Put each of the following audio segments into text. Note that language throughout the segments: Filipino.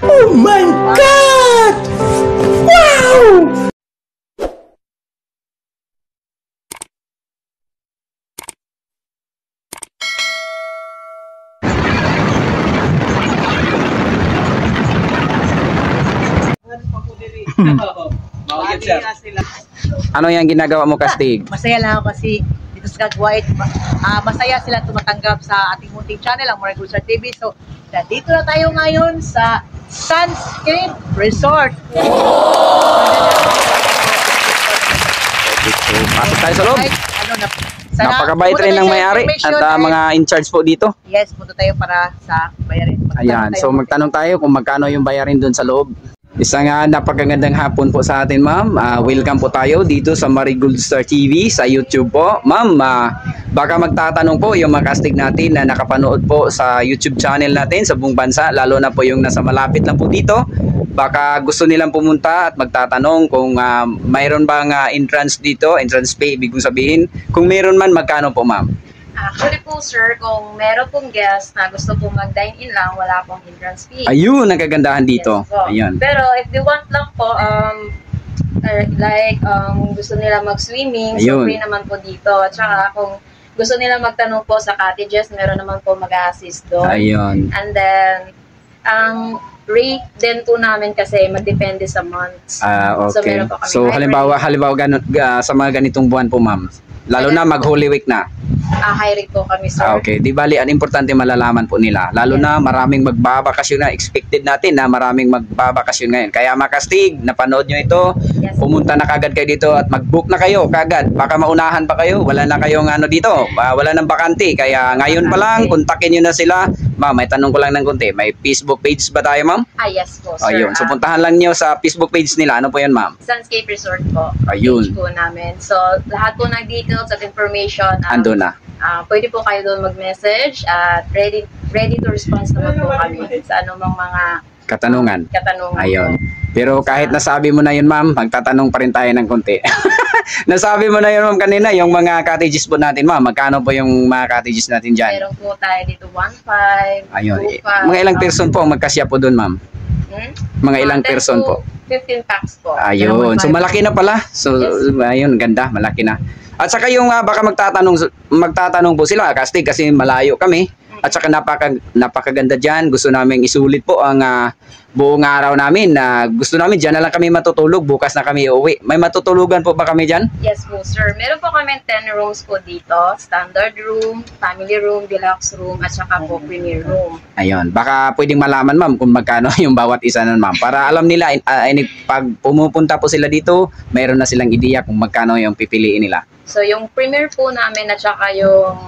Oh my God! Wow! Ano yung ginagawa mo, Kastig? Masaya lang ako kasi dito sa Kagwait, masaya sila tumatanggap sa ating munting channel, ang Marigol Star TV. So, dito na tayo ngayon sa Sunscape Resort. Pasok tayo sa loob. Napakabait rin ng may-ari at mga in-charge po dito. Yes, punta tayo para sa bayarin. Ayan, so magtanong tayo kung magkano yung bayarin dun sa loob. Isang napakagandang hapon po sa atin, ma'am. Welcome po tayo dito sa Marigold Star TV sa YouTube po. Ma'am, baka magtatanong po yung mga kastig natin na nakapanood po sa YouTube channel natin sa buong bansa, lalo na po yung nasa malapit lang po dito. Baka gusto nilang pumunta at magtatanong kung mayroon bang entrance dito, entrance fee, ibig sabihin. Kung mayroon man, magkano po, ma'am? Actually po, sir, kung meron pong guest na gusto pong mag-dine-in lang, wala pong entrance fee. Ayun, ang kagandahan dito. Yes, ayun. Pero if they want lang po, gusto nila mag-swimming, so free naman po dito. At saka kung gusto nila magtanong po sa cottages, meron naman po mag-assist doon. Ayun. And then, ang rate din po namin kasi magdepende sa months. Okay. So, halimbawa sa mga ganitong buwan po, ma'am. Lalo na mag-Holy Week na. High rate po kami, sir. Okay. Di bali, ang importante malalaman po nila. Lalo na maraming magbabakasyon na. Expected natin na maraming magbabakasyon ngayon. Kaya makastig, napanood nyo ito. Yes. Pumunta na kagad kayo dito at mag-book na kayo kagad. Baka maunahan pa kayo. Wala na kayong dito. Wala nang bakante. Kaya ngayon pa lang, kontakin nyo na sila. Ma'am, may tanong ko lang ng konti. May Facebook page ba tayo, ma'am? Yes po, sir. Ayun. So, puntahan lang nyo sa Facebook page nila. Ano po yan, ma'am? Sunscape Resort po. Ayun. Page po namin. So, lahat po ng details at information. Ando na. Pwede po kayo doon mag-message at ready to respond naman po kami sa anumang mga katanungan. Ayun. Po. Pero kahit nasabi mo na yun, ma'am, magtatanong pa rin tayo ng konti. Nasabi mo na yun, ma'am, kanina, yung mga cottages po natin, ma'am. Magkano po yung mga cottages natin dyan? Meron po tayo dito 1.5, ayun. 2.5. Mga ilang person po magkasya po doon, ma'am? Mga ilang person po? 15 packs po. Ayun. So malaki na pala. So yes. Ayun, ganda, malaki na. At saka yung baka magtatanong po sila kasi malayo kami. At saka napakaganda diyan. Gusto naming isulit po ang buong araw namin na gusto namin diyan na lang kami matutulog, bukas na kami uuwi. May matutulugan po ba kami diyan? Yes po, sir. Meron po kami 10 rooms po dito. Standard room, family room, deluxe room, at saka po premier room. Ayun. Baka pwedeng malaman, ma'am, kung magkano yung bawat isa na, ma'am. Para alam nila, pag pumupunta po sila dito, mayroon na silang ideya kung magkano yung pipiliin nila. So, yung premier po namin at saka yung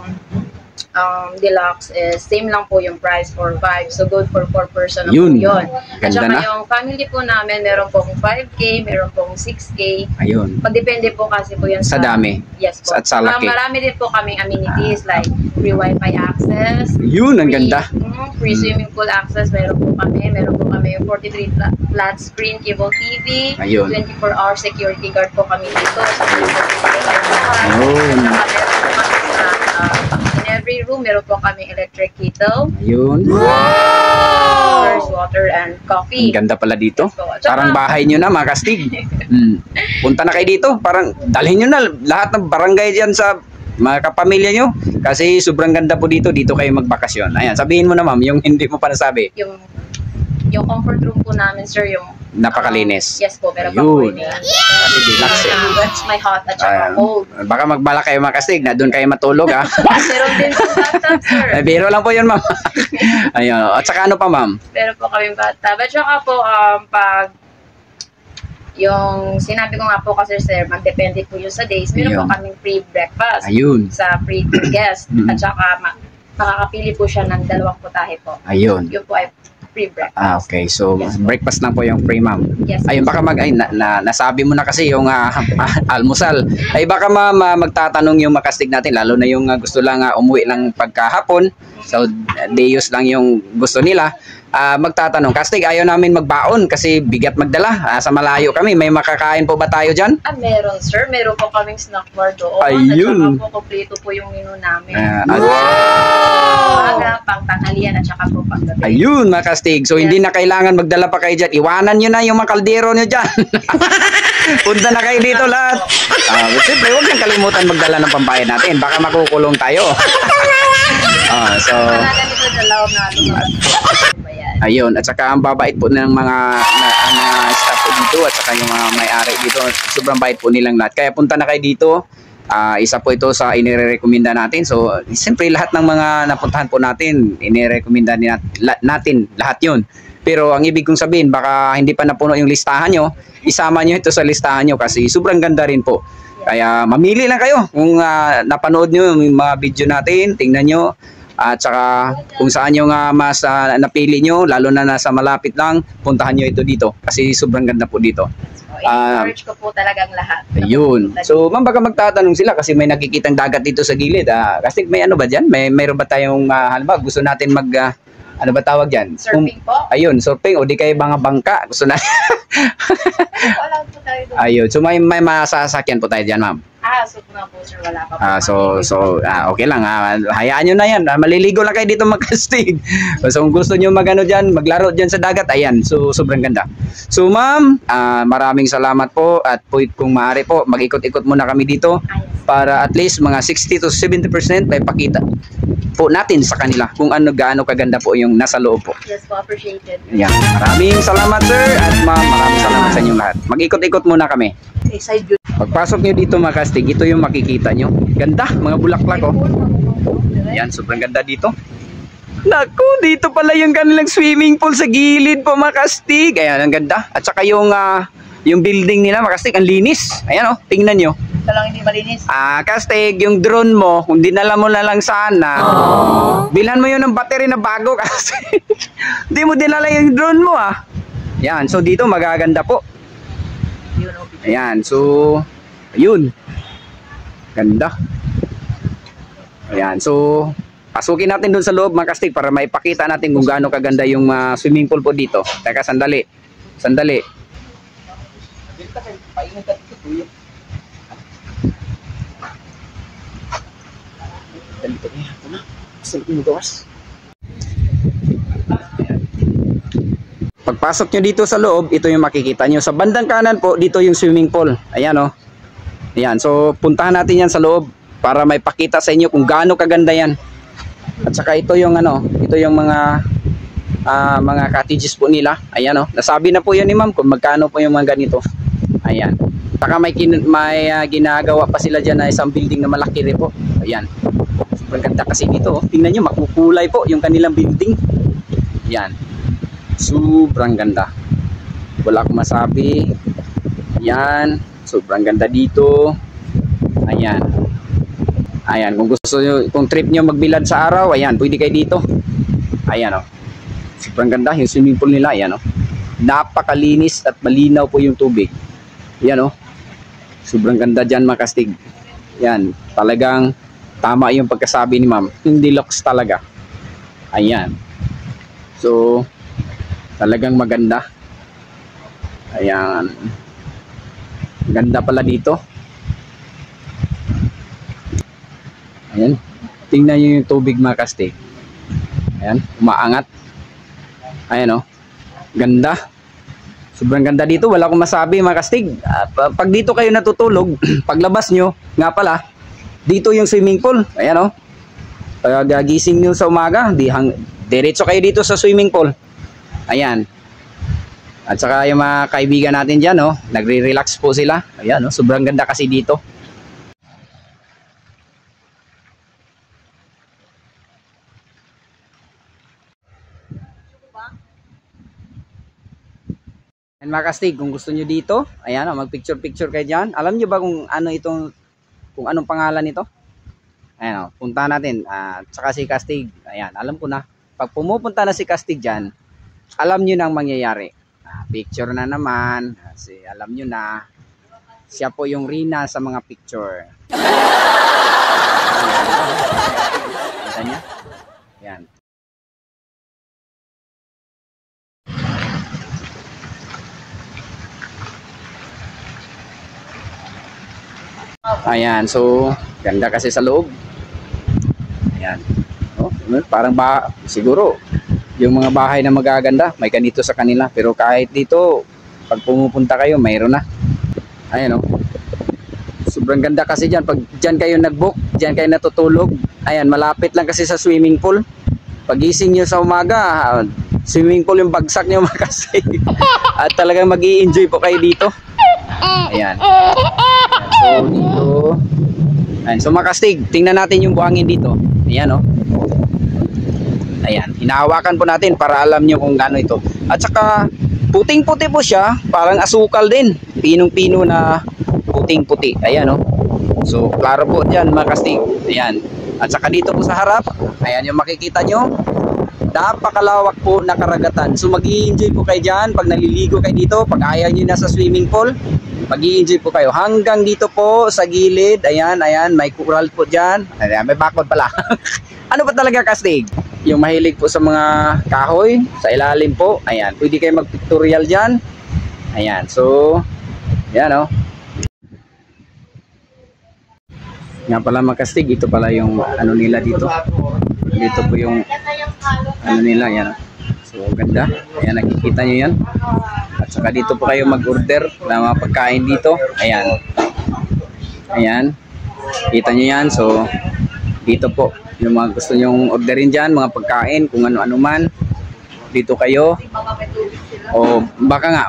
deluxe is same lang po yung price for 5. So, good for 4 person na po yun. At saka yung family po namin, meron pong 5K, meron pong 6K. Ayun. Pagdepende po kasi po yan sa dami. Yes po. At sa laki. Marami din po kaming amenities like free wifi access. Yun, ang ganda. Free swimming pool access, meron po kami. Meron po kami yung 43 flat screen cable TV. Ayun. 24-hour security guard po kami dito. Ayun. In every room, meron po kami electric kettle. Ayun. Wow! Water and coffee. Ang ganda pala dito. Yes, parang bahay nyo na, mga kastig. Punta na kayo dito. Parang dalhin nyo na lahat ng barangay dyan sa mga kapamilya nyo. Kasi sobrang ganda po dito. Dito kayo magbakasyon. Ayan, sabihin mo na, ma'am, yung hindi mo pa nasabi. Yung comfort room po namin, sir, yung napakalinis. Yes po, pero ayun. Kasi deluxe. That's my hot at saka cold. Baka magbala kayo, mga kastig, na doon kayo matulog, ha? Meron din po bathtub, sir. Biro lang po yun, ma'am. Ayun. At saka ano pa, ma'am? Pero po kami bathtub. At saka po, pag yung sinabi ko nga po kasi, sir, magdepende po yun sa days. Meron po kaming free breakfast. Ayun. Sa free guest. At saka makakapili po siya ng 2 putahe po. Ayun. Yun po ay free breakfast. Okay. So, yes, breakfast lang po yung free, ma'am. Yes. Ayun, baka nasabi mo na kasi yung almusal. Ay, baka magtatanong yung makastig natin, lalo na yung gusto lang umuwi lang pagkahapon. So, day use lang yung gusto nila. magtatanong, Kastig, ayaw namin magbaon kasi bigat magdala. Sa malayo kami, may makakain po ba tayo dyan? Meron sir, meron po kaming snack bar doon. Ayun. At saka po kompleto po yung menu namin. Wow! Pang tanghalian at saka po pang gabi. Ayun, mga Kastig. So, hindi na kailangan magdala pa kayo dyan. Iwanan nyo na yung mga kaldero nyo dyan. Punta na kayo dito lahat. Siyempre, huwag nang kalimutan magdala ng pambayad natin. Baka makukulong tayo. So, ayun, at saka ang babait po ng mga staff po dito at saka yung mga may-ari dito. Sobrang bait po nilang lahat. Kaya punta na kayo dito. Isa po ito sa inirekomenda natin. So, siyempre lahat ng mga napuntahan po natin, inirekomenda natin lahat yun. Pero ang ibig kong sabihin, baka hindi pa napuno yung listahan nyo, isama nyo ito sa listahan nyo kasi sobrang ganda rin po. Kaya mamili lang kayo kung napanood nyo yung mga video natin, tingnan nyo. At saka kung saan nyo nga mas napili nyo, lalo na nasa malapit lang, puntahan nyo ito dito kasi sobrang ganda po dito. I-encourage ko po talagang lahat. Ayun. So, ma'am, baka magtatanong sila kasi may nakikitang dagat dito sa gilid. Kasi may ano ba dyan? Mayroon ba tayong, halimbawa, gusto natin ano ba tawag dyan? Surfing po? Ayun, surfing o di kayo mga bangka. Gusto na. Wala po tayo doon. Ayun. So, may masasakyan po tayo dyan, ma'am. So na po sir, wala pa po. Okay lang. Hayaan nyo na yan. Maliligo lang kayo dito mag-Kastig. So, kung gusto nyo magano dyan, maglaro dyan sa dagat, ayan. So, sobrang ganda. So, ma'am, maraming salamat po at kung maaari po, mag-ikot-ikot muna kami dito para at least mga 60 to 70% may pakita po natin sa kanila kung gaano kaganda po yung nasa loob po. Yes po, appreciated. Yan. Maraming salamat sir at ma'am, maraming salamat sa inyong lahat. Mag-ikot-ikot muna kami. Pagpasok nyo dito mga Kastig, ito yung makikita nyo. Ganda, mga bulaklak oh. Yan, sobrang ganda dito. Naku, dito pala yung kanilang swimming pool sa gilid po mga Kastig. Ayan, ang ganda. At saka yung building nila mga Kastig, ang linis. Ayan oh, tingnan nyo. Ito lang hindi malinis. Kastig, yung drone mo, kung dinala mo na lang sana, bilhan mo yun ng battery na bago kasi hindi mo dinala yung drone mo Yan, so dito magaganda po. Ayan, so ayun. Ganda. Ayan, so pasukin natin doon sa loob mga Kastig para maipakita natin kung gaano kaganda yung swimming pool po dito. Teka, sandali. Sandali. Pagpasok nyo dito sa loob, ito yung makikita nyo. Sa bandang kanan po, dito yung swimming pool. Ayan oh. Ayan, so puntahan natin yan sa loob para may pakita sa inyo kung gaano kaganda yan. At saka ito yung ito yung mga cottages po nila. Ayan oh. Nasabi na po yan ni ma'am kung magkano po yung mga ganito. Ayan. Saka may ginagawa pa sila dyan na isang building na malaki rin po. Ayan. Sobrang ganda kasi dito. Tingnan nyo, makukulay po yung kanilang building. Ayan. Sobrang ganda. Wala akong masabi. Ayan. Sobrang ganda dito. Ayan. Ayan. Kung gusto nyo, kung trip nyo magbilad sa araw, ayan, pwede kayo dito. Ayan o. Sobrang ganda yung swimming pool nila. Ayan o. Napakalinis at malinaw po yung tubig. Ayan o. Sobrang ganda dyan mga Kastig. Ayan. Talagang tama yung pagkasabi ni ma'am. Yung deluxe talaga. Ayan. So, talagang maganda. Ayan. Ganda pala dito. Ayan. Tingnan nyo yung tubig mga Kastig. Ayan. Umaangat. Ayan o. Ganda. Sobrang ganda dito. Wala akong masabi mga Kastig. Pag dito kayo natutulog, paglabas nyo, nga pala, dito yung swimming pool. Ayan o. Pag gising nyo sa umaga, diretso kayo dito sa swimming pool. Ayan. At saka yung mga kaibigan natin dyan, oh, nagre-relax po sila. Ayan, oh, sobrang ganda kasi dito. And mga Kastig, kung gusto nyo dito, ayan, oh, mag-picture-picture kayo dyan. Alam nyo ba kung ano itong, kung anong pangalan nito? Ayan, oh, punta natin. At saka si Kastig, ayan, alam ko na. Pag pumupunta na si Kastig dyan, alam nyo na ang mangyayari. Picture na naman. Kasi alam nyo na, siya po yung Rina sa mga picture. Kita niya? Yan. Ayan, so ganda kasi sa loob. Ayan. Oh, parang siguro yung mga bahay na magaganda, may ganito sa kanila. Pero kahit dito, pag pumupunta kayo, mayroon na. Ayan oh. Sobrang ganda kasi dyan. Pag dyan kayo nag-book, dyan kayo natutulog. Ayan, malapit lang kasi sa swimming pool. Pagising nyo sa umaga, swimming pool yung bagsak nyo makasay. At talagang mag-i-enjoy po kayo dito. Ayan. So dito, ayan, so makastig, tingnan natin yung buhangin dito. Ayan oh. Ayan, hinahawakan po natin para alam nyo kung gaano ito. At saka puting-puti po siya, parang asukal din. Pinong-pino na puting-puti. Ayan oh. So klaro po dyan makastig. Ayan. At saka dito po sa harap, ayan yung makikita nyo. Napakalawak po na karagatan. So mag-i-enjoy po kayo dyan pag naliligo kayo dito. Pag ayaw nyo na sa swimming pool, mag-i-enjoy po kayo hanggang dito po sa gilid. Ayan, ayan, may coral po dyan. Ayan, may bakod pala. Ano pa talaga kastig? Yung mahilig po sa mga kahoy, sa ilalim po. Ayan, pwede kayo mag-pictorial dyan. Ayan, so, ayan o. Nga pala makastig, ito pala yung ano nila dito. Dito po yung ano nila, ayan. So, ganda. Ayan, nakikita nyo yan. At saka dito po kayo mag-order ng mga pagkain dito. Ayan. Ayan. Kita nyo yan. So, dito po. Yung mga gusto nyong orderin dyan, mga pagkain, kung ano-ano man. Dito kayo. O baka nga,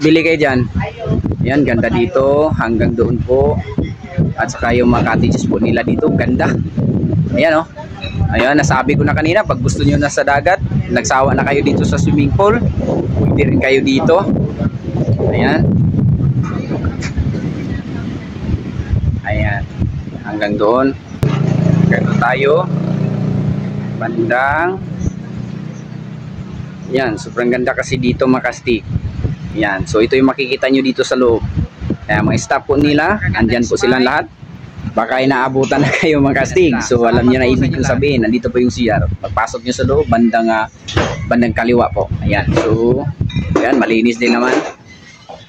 bili kayo dyan. Ayan, ganda dito. Hanggang doon po. At saka yung mga cottages po nila dito. Ganda. Ayan o. Ayan, nasabi ko na kanina, pag gusto nyo na sa dagat, nagsawa na kayo dito sa swimming pool, pwede rin kayo dito. Ayan. Ayan. Hanggang doon. Ganito tayo. Bandang. Ayan, sobrang ganda kasi dito makastig. Ayan, so ito yung makikita nyo dito sa loob. Ayan, mga staff po nila, andyan po silang lahat. Baka inaabutan na kayo mga kastig. So alam niyo na ibig kong sabihin. Nandito po yung CR. Pagpasok niyo sa loob, bandang kaliwa po. Ayan. So, ayan, malinis din naman.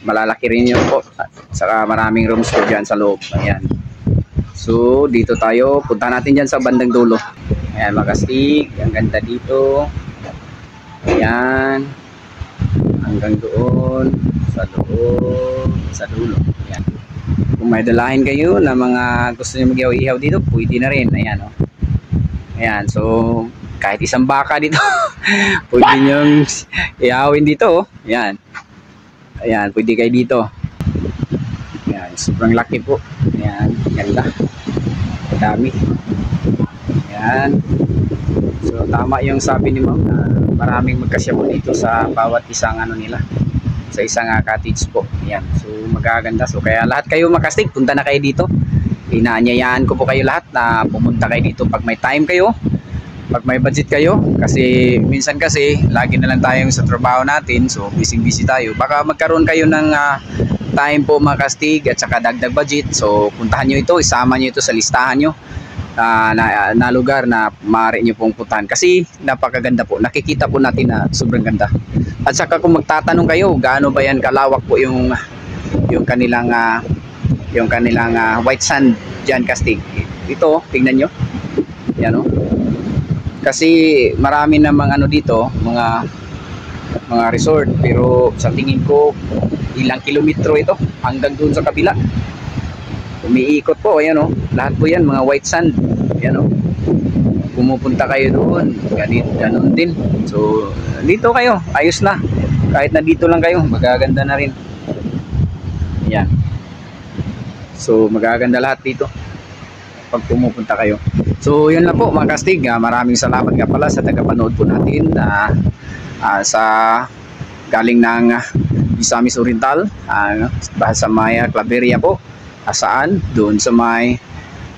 Malalaki rin yun po. At saka maraming rooms po dyan sa loob. Ayan. So, dito tayo. Punta natin dyan sa bandang dulo. Ayan mga kastig. Ang ganda dito. Ayan. Hanggang doon. Sa loob. Sa dulo. Ayan. Kung may dalahin kayo na mga gusto nyo mag-ihaw-ihaw dito, pwede na rin. Ayan o. Ayan. So, kahit isang baka dito, pwede nyo ihawin dito. Ayan. Ayan. Pwede kayo dito. Ayan. Sobrang laki po. Ayan. Ganda. Dami. Ayan. So, tama yung sabi ni ma'am na maraming magkasya po dito sa bawat isang ano nila. Sa isang cottage po. Ayan. So magaganda. So kaya lahat kayo makastig, punta na kayo dito. Inaanyayaan ko po kayo lahat na pumunta kayo dito pag may time kayo. Pag may budget kayo. Kasi minsan kasi lagi na lang tayong sa trabaho natin. So busy tayo. Baka magkaroon kayo ng time po makastig at saka dagdag budget. So puntahan nyo ito. Isama nyo ito sa listahan nyo. Na lugar na maaari nyo pong puntahan. Kasi napakaganda po. Nakikita po natin na sobrang ganda. At saka kung magtatanong kayo, gaano ba yan kalawak po yung kanilang white sand dyan kastig. Ito, tingnan nyo. Yan o. Kasi marami namang ano dito, mga resort. Pero sa tingin ko, ilang kilometro ito hanggang doon sa kabila. Umiikot po, ayan o. Lahat po yan, mga white sand. Ayan o. Pumupunta kayo doon, ganun din. So, dito kayo, ayos na. Kahit na dito lang kayo, magaganda na rin. Ayan. So, magaganda lahat dito pag pumupunta kayo. So, yun lang po mga kastig. Maraming salamat nga pala sa tagapanood po natin sa galing ng Misamis Oriental, sa may Claveria po. Saan? Doon sa may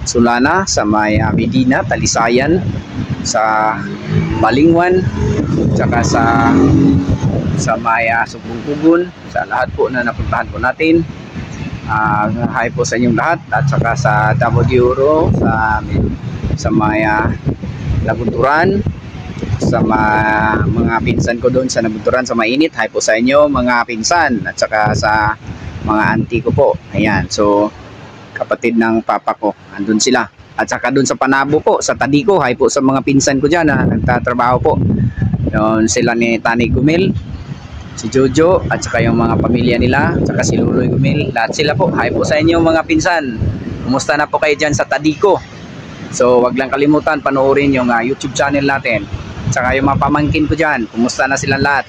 Sulana, sa may Medina, Talisayan, sa Balingwan, tsaka sa may Sugbong-Pugon, sa lahat po na napuntahan po natin. Hi po sa inyong lahat, at saka sa Damodiuro, sa may Lagunturan, sa mga pinsan ko doon sa Lagunturan, sa mainit. Hi po sa inyo mga pinsan, at saka sa mga auntie ko po. Ayan, so kapatid ng papa ko. Andun sila. At saka dun sa Panabo po, sa Tadico, hi po sa mga pinsan ko dyan na nagtatrabaho po. Yun, sila ni Tani Gumil, si Jojo, at saka yung mga pamilya nila, at saka si Luloy Gumil. Lahat sila po, hi po sa inyo mga pinsan. Kumusta na po kayo dyan sa Tadico? So, wag lang kalimutan, panoorin yung YouTube channel natin. At saka yung mga pamangkin ko dyan, kumusta na silang lahat?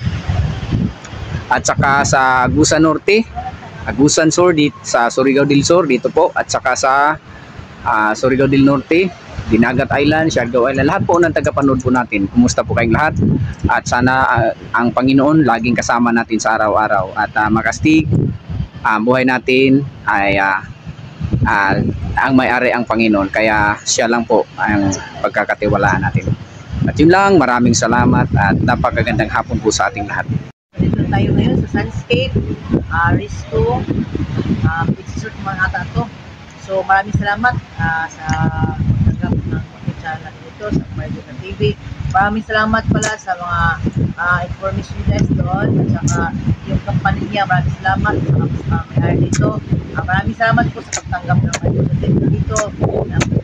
At saka sa Agusan Norte, Agusan Sur, sa Surigao del Sur, dito po. At saka sa Surigao del Norte, Dinagat Island, Siargao Island, lahat po ng tagapanood po natin. Kumusta po kayong lahat? At sana ang Panginoon laging kasama natin sa araw-araw. At makastig, buhay natin ay ang may-ari ang Panginoon. Kaya siya lang po ang pagkakatiwalaan natin. At yun lang, maraming salamat at napakagandang hapon po sa ating lahat. Dito tayo ngayon sa Sunscape, Risto, Pitsisort mga ata to. So maraming salamat sa pagtanggap ng channel natin dito sa Marigol TV. Maraming salamat pala sa mga information guys doon at saka yung company niya. Maraming salamat sa may-ari dito. Maraming salamat po sa pagtanggap ng Marigol TV dito.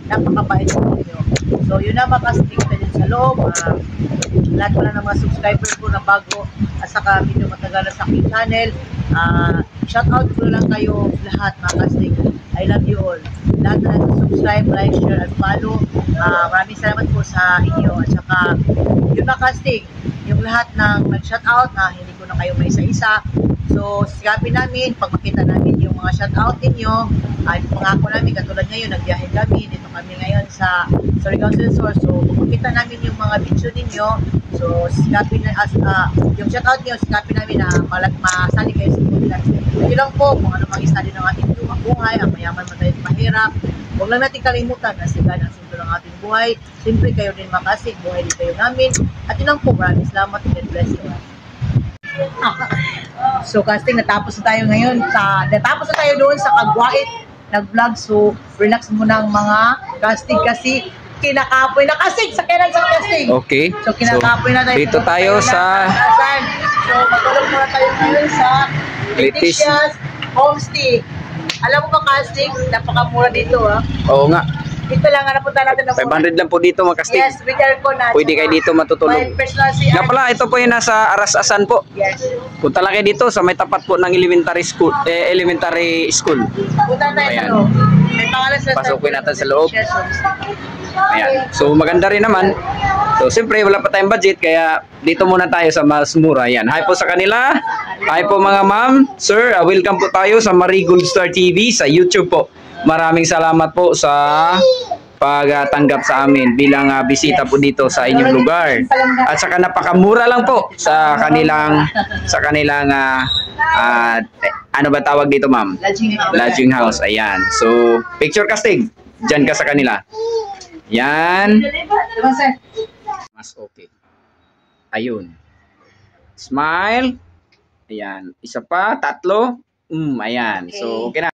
Napakabait po ninyo. So yun na, makastig na din sa loob. Lahat pala ng mga subscriber ko na bago at saka medyo matagal na sa aking channel. Shout out ko lang kayo lahat mga kastig. I love you all. Lahat na subscribe, like, share, and follow. Maraming salamat po sa inyo. At saka yun mga kastig, yung lahat ng nag-shout out na hindi ko na kayo may isa-isa. So, sikapin namin, pag makita namin yung mga shoutout ninyo, pangako namin, katulad ngayon, nagbiyahe kami, dito kami ngayon sa Surigao del Sur. So, pag makita namin yung mga video ninyo, so, sikapin na, yung shoutout nyo, sikapin namin na masali kayo sa podcast. Hindi lang po, kung ano mang istali ng ating buhay, ang mayaman man tayo mahirap. Huwag lang natin kalimutan na sigan ang simple ng ating buhay. Siyempre, kayo din makasig, buhay din kayo namin. At yun lang po, maraming salamat and bless you. So casting, natapos na tayo ngayon natapos na tayo doon sa Kagwait nag-vlog. So relax muna ang mga casting kasi kinakapoy na kasig sa kailan sa casting. Okay. So kinakapoy na tayo. Dito tayo sa So magulong muna tayo ngayon sa Letitia's Homestay. Alam mo ba casting, napakamura dito Oo nga. Dito lang, napunta natin ng 500 lang po dito makastig. Yes, bigyan ko na. Pwede kayo dito matutulog. Nga pala, ito po yung nasa Arasasan po. Yes. Punta lang kayo dito sa may tapat po ng elementary school. Punta tayo sa loob. May pangalan sa Pasukin natin sa loob. Ayan. So maganda rin naman. So siyempre wala pa tayong budget kaya dito muna tayo sa mas mura. Ayan. Hi po sa kanila. Hi po mga ma'am, sir. Welcome po tayo sa Marigold Star TV sa YouTube po. Maraming salamat po sa pagtanggap sa amin bilang bisita po dito sa inyong lugar. At saka napakamura lang po sa kanilang ano ba tawag dito, ma'am? Lodging house. Ayan. So, picture casting. Diyan ka sa kanila. Yan. Mas okay. Ayun. Smile. Ayan. Isa pa, tatlo. Ayan. So, okay na.